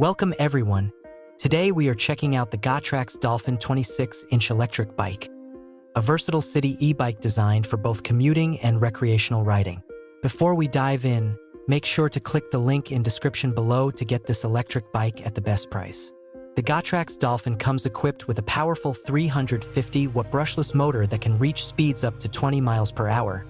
Welcome everyone. Today we are checking out the Gotrax Dolphin 26-inch electric bike, a versatile city e-bike designed for both commuting and recreational riding. Before we dive in, make sure to click the link in description below to get this electric bike at the best price. The Gotrax Dolphin comes equipped with a powerful 350-watt brushless motor that can reach speeds up to 20 miles per hour,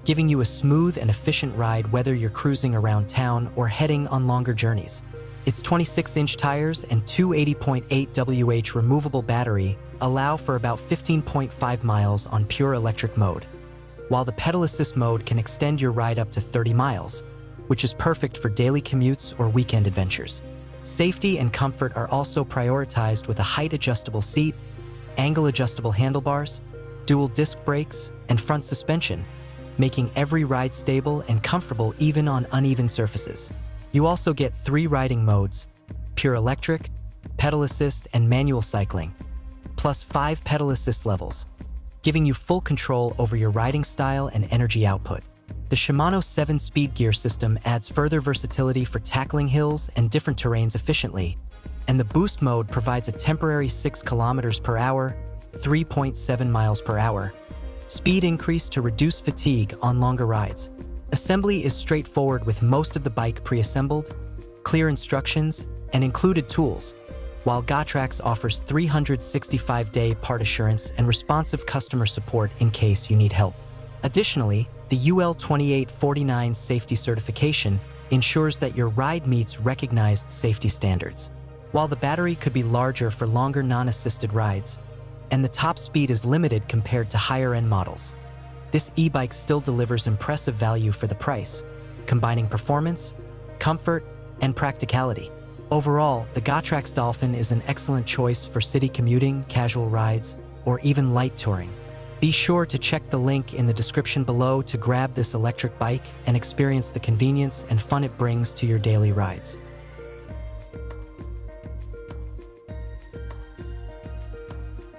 giving you a smooth and efficient ride whether you're cruising around town or heading on longer journeys. Its 26-inch tires and 280.8 Wh removable battery allow for about 15.5 miles on pure electric mode, while the pedal assist mode can extend your ride up to 30 miles, which is perfect for daily commutes or weekend adventures. Safety and comfort are also prioritized with a height-adjustable seat, angle-adjustable handlebars, dual disc brakes, and front suspension, making every ride stable and comfortable even on uneven surfaces. You also get 3 riding modes: pure electric, pedal assist, and manual cycling, plus 5 pedal assist levels, giving you full control over your riding style and energy output. The Shimano 7-speed gear system adds further versatility for tackling hills and different terrains efficiently, and the boost mode provides a temporary 6 kilometers per hour, 3.7 miles per hour, speed increase to reduce fatigue on longer rides. Assembly is straightforward with most of the bike pre-assembled, clear instructions, and included tools, while Gotrax offers 365-day part assurance and responsive customer support in case you need help. Additionally, the UL 2849 safety certification ensures that your ride meets recognized safety standards. While the battery could be larger for longer non-assisted rides, and the top speed is limited compared to higher-end models, this e-bike still delivers impressive value for the price, combining performance, comfort, and practicality. Overall, the Gotrax Dolphin is an excellent choice for city commuting, casual rides, or even light touring. Be sure to check the link in the description below to grab this electric bike and experience the convenience and fun it brings to your daily rides.